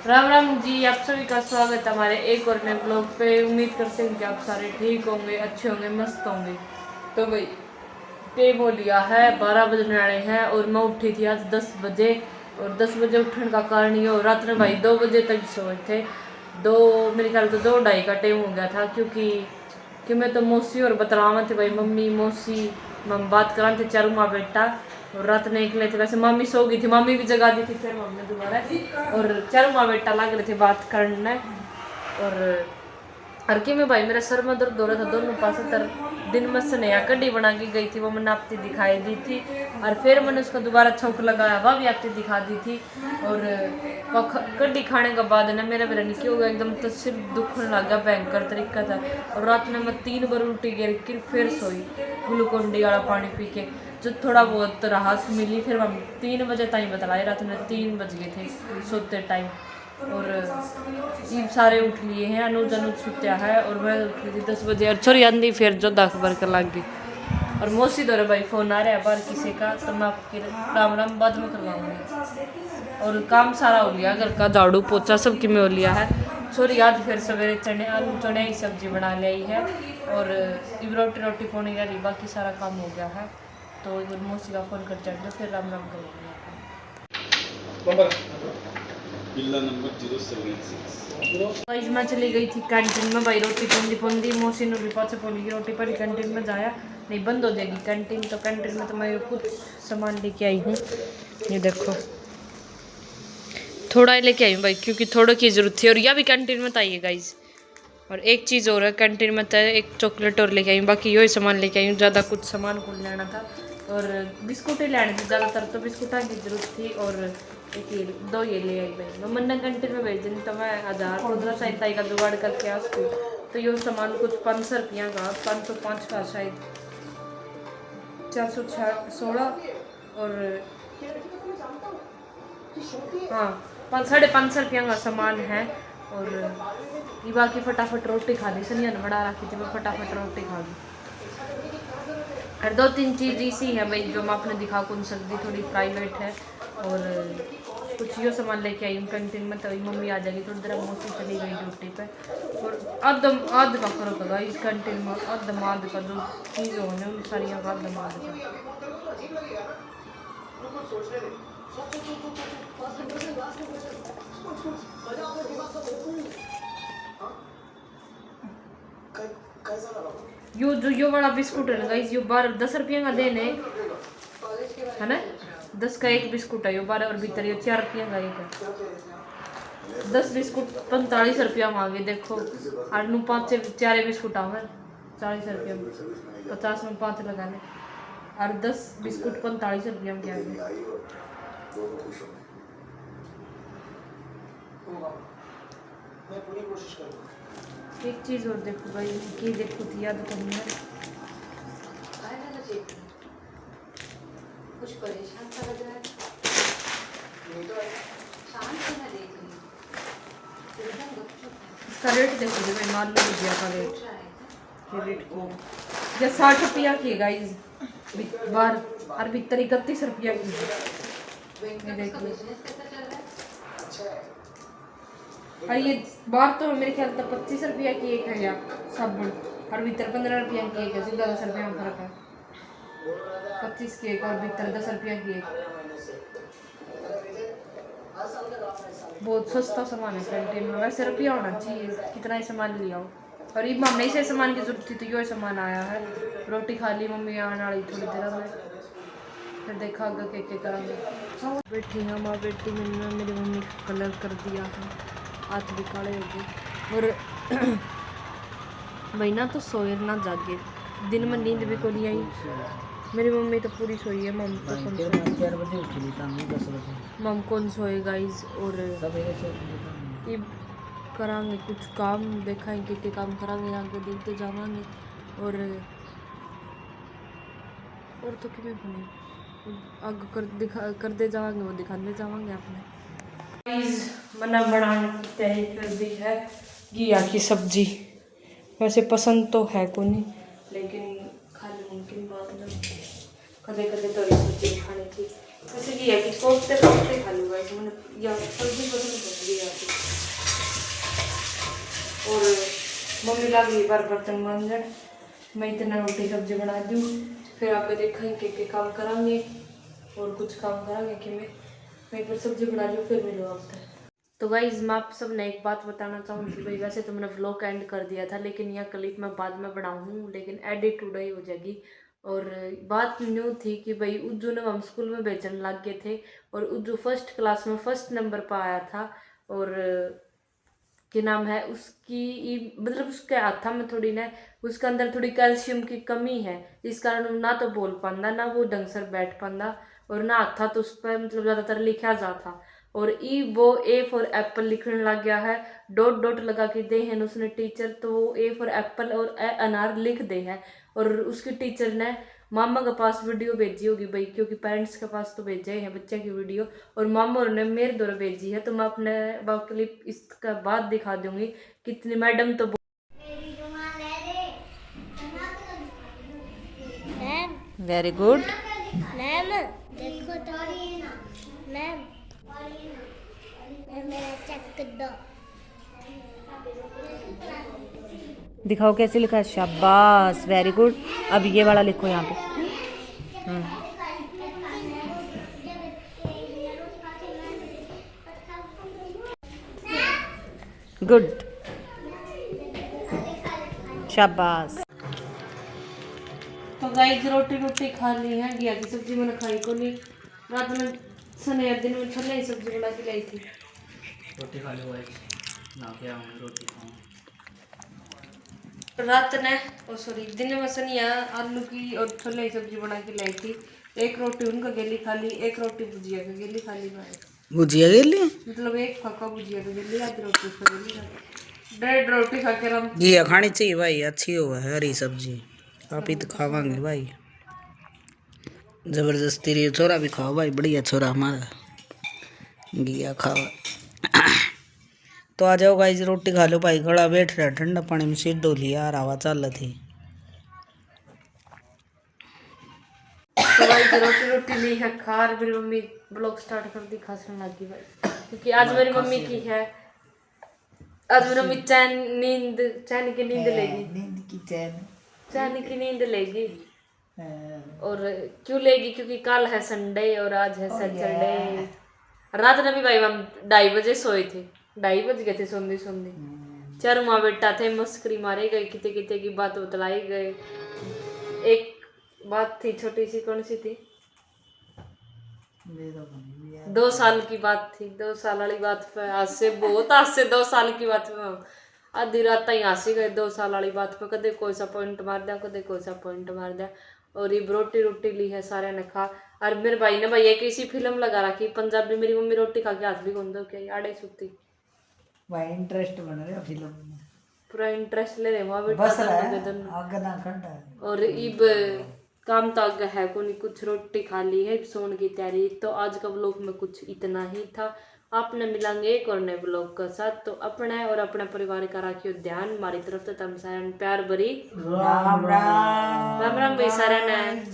राम राम जी, आप सभी का स्वागत है हमारे एक और नए ब्लॉग पे। उम्मीद करते हैं कि आप सारे ठीक होंगे, अच्छे होंगे, मस्त होंगे। तो भाई टाइम हो लिया है 12 बजने वाले हैं और मैं उठी थी आज 10 बजे। और 10 बजे उठने का कारण ये हो, रात में भाई 2 बजे तक सोए थे। दो मेरे ख्याल तो 2 ढाई का टाइम हो गया था, क्योंकि मैं तो मौसी और बतलावा थे भाई, मम्मी मौसी हम बात करा थे चारू माँ बेटा। और रात में निकले थे, वैसे मम्मी सो गई थी, मम्मी भी जगा दी थी, फिर मम्मी दोबारा और चारू माँ बेटा लग रहे थे बात करने। और कि में भाई मेरा सर में दर्द हो रहा था दोनों पास तर दिन में से नया कड्डी बना के गई थी, वो मैंने आपकी दिखाई दी थी। और फिर मैंने उसका दोबारा छौक लगाया, वह भी आपकी दिखा दी थी। और कड्डी खाने के बाद ना मेरा क्यों होगा एकदम तो सिर दुखने लग गया, भयंकर तरीका था। और रात में मैं 3 बार उल्टी गिर फिर सोई ग्लूकोन डी वाला पानी पी के, जो थोड़ा बहुत राहत मिली। फिर हम 3 बजे तक बतलाए, रात में 3 बज गए थे सोते टाइम। और ये सारे उठ लिए हैं, अनुज छुट्टिया है और मैं उठ ली थी 10 बजे। और छोरी आंधी फिर जो अखबार कर लग गई। और मौसी दौरे भाई फोन आ रहा है बाहर किसी का, तो मैं आपके राम राम बाद में करवाऊंगी। और काम सारा हो लिया, घर का झाड़ू पोछा सब कि में हो लिया है। छोरी आज फिर सवेरे चने आलू चने की सब्जी बना ली है और रोटी रोटी पानी रही, बाकी सारा काम हो गया है। तो एक बार मौसी का फोन कर चढ़ फिर राम राम करूँगी। गाइस मैं चली गई थी कैंटीन में भाई, रोटी पौंदी पौंदी मौसी ने भी पास पौनी की रोटी पड़ी कैंटीन में जाया, नहीं बंद हो जाएगी कैंटीन। तो कैंटीन में तो मैं कुछ सामान लेके आई हूँ, ये देखो थोड़ा ही लेके आई हूँ भाई, क्योंकि थोड़ा की ज़रूरत थी। और यह भी कैंटीन में आई है गाइस। और एक चीज़ और है कैंटीन में, तो एक चॉकलेट और लेके आई हूँ, बाकी यही सामान लेके आई हूँ, ज़्यादा कुछ सामान को लेना था। और बिस्कुट ही लेने थे ज़्यादातर, तो बिस्कुटा की जरूरत थी। और एक ये 2 ये ले आई भाई, मैं मन्ना कैंटीन में भेज दी तो मैं 1000-1500 का जुगाड़ करके आ उसको। तो ये सामान कुछ 500 रुपया का, 505 का शायद, 416 और हाँ 550 रुपया का सामान है। और ये बाकी फटाफट रोटी खा ली, सनिया ने बड़ा रखी थी, मैं फटाफट रोटी खा ली। और 2-3 चीज़ इसी है भाई जो मैं आपने दिखा कौन सकती, थोड़ी प्राइवेट है। और कुछ यो सामान लेके आई हूँ कैंटीन में, तभी मम्मी आ जाएगी थोड़ी देर, मौसी चली गई ड्यूटी पे। और आध का फर्क होगा इस कैंटीन में, आध का जो चीज़ होने उन सारी आध का। यो वाला बिस्कुट है ना गाइस, यो 10 रुपये का देने है ना, 10 का एक बिस्कुट है, यो 12 और भीतर यो 4 रुपये का एक है। 10 बिस्कुट 45 रुपया मांगे देखो। और नू 5 4 बिस्कुट आवे 40 रुपया में, 50 में 5 लगाने। और 10 बिस्कुट 45 रुपया में क्या है। एक चीज़ और देखो भाई, की देखो थी याद करनी है कुछ परेशान सा लग रहा है, इसका रेट देखो जी भाई, मालूम भुजिया का रेट को या 60 रुपया की गाइस बार, और भीतर 31 रुपया की है। देखिए और ये बार तो मेरे ख्याल तक 25 रुपया की एक है या साबुन, और भीतर 15 रुपया की एक है, सीधा 10 रुपया में फर्क है। 25 की एक और भीतर 10 रुपया की एक, बहुत सस्ता सामान है कैंटीन में। वैसे रुपया होना चाहिए, कितना ही सामान लिया हो। और ये मम्मी से सामान की जरूरत थी तो यो सामान आया है। रोटी खा ली मम्मी आने वाली थोड़ी देर में, फिर देखा आगे क्या करेंगे। बैठी हम बेटी मैंने मेरी मम्मी को कलर कर दिया है, हाथ भी काले हो गए। और महीना तो सोए ना जागे, दिन में नींद भी को नहीं आई। मेरी मम्मी तो पूरी सोई है, मम तो कौन सोए, मम कौन सोए गाइज। और ये करांगे कुछ काम, देखाएंगे कि काम करांगे, आगे देखते जावांगे। और तो कि आगे करते जावांगे, वो दिखाते जावांगे आपने। मना बनाने की तैयारी कर दी है, घिया की सब्जी। वैसे पसंद तो है को नहीं, लेकिन खाली मुमकिन बात ना, कदे कदे तो सब्जी खाने की। वैसे घिया की कोफ्ते खा लूँगा, या सब्जी पसंद है घिया की। लग गई बार बर्तन मांजन। मैं इतना रोटी सब्जी बना दूँ, फिर आप देखेंगे के काम करांगे और कुछ काम करांगे कि मैं फिर सब्जी बना लूँ, फिर मिलो आपसे। तो गाइस मैं आप सब ने एक बात बताना चाहूँगी भाई, वैसे तो मैंने व्लॉग एंड कर दिया था, लेकिन यह क्लिप मैं बाद में बनाऊँ, लेकिन एडिट टुडे हो जाएगी। और बात न्यू थी कि भाई उज्जू ने हम स्कूल में भेजने लग गए थे, और उज्जू फर्स्ट क्लास में फर्स्ट नंबर पर आया था। और क्या नाम है उसकी, मतलब उसके हाथा में थोड़ी ना, उसके अंदर थोड़ी कैल्शियम की कमी है, इस कारण वो ना तो बोल पाता, ना वो ढंग से बैठ पाता, और ना हाथा तो उस पर मतलब ज़्यादातर लिखा जाता। और वो ए फॉर एप्पल लिखने लग गया है, डॉट डॉट लगा के दे है उसने टीचर, तो वो ए फॉर एप्पल और ए अनार लिख दे है। और उसकी टीचर ने मामा के पास वीडियो भेजी होगी भाई, क्योंकि पेरेंट्स के पास तो भेजे हैं बच्चे की वीडियो, और मामा ने मेरे द्वारा भेजी है। तो मैं अपने क्लिप इसका बाद दिखा दूंगी। कितनी मैडम तो वेरी गुड मैम देखो तो मैम मेरा चेक कर दो। दिखाओ कैसे लिखा है, शाबाश वेरी गुड। अब ये वाला लिखो यहाँ पे। गुड, शाबाश। तो गाइस रोटी खा ली है, घिया की सब्जी मैंने खाई को नहीं, रात में सने दिन में छोले की सब्जी बना के लाई थी। रोटी खा लो गाइस, ना क्या हूँ रोटी खाऊं। रात ने सॉरी दिन में सनिया आलू की और छोले की सब्जी बना के लाई थी। एक रोटी उनका गेली खा ली, एक रोटी भुजिया का गेली खा ली भाई। भुजिया के लिए मतलब एक फाका भुजिया का गेली, आधी रोटी उसका गेली खा ली। डेढ़ रोटी खा के हम घिया खानी चाहिए भाई, अच्छी हो है हरी सब्जी, आप ही तो खावांगे भाई। जबरदस्ती रही छोरा भी खाओ भाई, बढ़िया छोरा हमारा घिया खाओ। तो आ जाओ गाइस रोटी खा लो भाई, गला बैठ रहा ठंडा पानी में सिर धो लिया, हवा चल रही थी। तो भाई रोटी ली है खा, और मेरी मम्मी ब्लॉग स्टार्ट कर दी, खांसने लगी भाई, क्योंकि आज मेरी मम्मी की है, आज मेरी मम्मी चैन की नींद लेगी, चैन की नींद लेगी। और क्यों लेगी, क्योंकि कल है संडे और आज है सैटरडे। रात में भी भाई हम 2:30 बजे सोए थे, 2:30 बज गए थे सोंदी सोंदी। चार माँ बेटा थे, मस्करी मारे गए, किते किते की बात बतलाई गए। एक बात थी छोटी सी, कौन सी थी, 2 साल की बात थी, 2 साल वाली बात पे आज से बहुत, आज से 2 साल की बात पे आधी रात तक हंसी गए 2 साल वाली बात पे, कदे कोई सा पॉइंट मार दिया, कदे कोई सा पॉइंट मार दिया। और ये रोटी ली है सारे ने खा। और मेरे भाई ने भाई एक ऐसी फिल्म लगा रखी पंजाबी, मेरी मम्मी रोटी खा के हाथ भी कौन दो क्या आड़े सुती भाई इंटरेस्ट बन रहा है फिल्म में, पूरा इंटरेस्ट ले रहे वहाँ बस रहा है बेटा। आगे ना खड़ा। और इब काम तो आगे है को नहीं, कुछ रोटी खा ली है, सोने की तैयारी। तो आज का व्लॉग में कुछ इतना ही था, आपने मिलेंगे एक और नए ब्लॉग के साथ। तो अपने और अपने परिवार का रखियो ध्यान, हमारी तरफ से तम सारे प्यार भरी राम राम राम राम भाई सारे ने।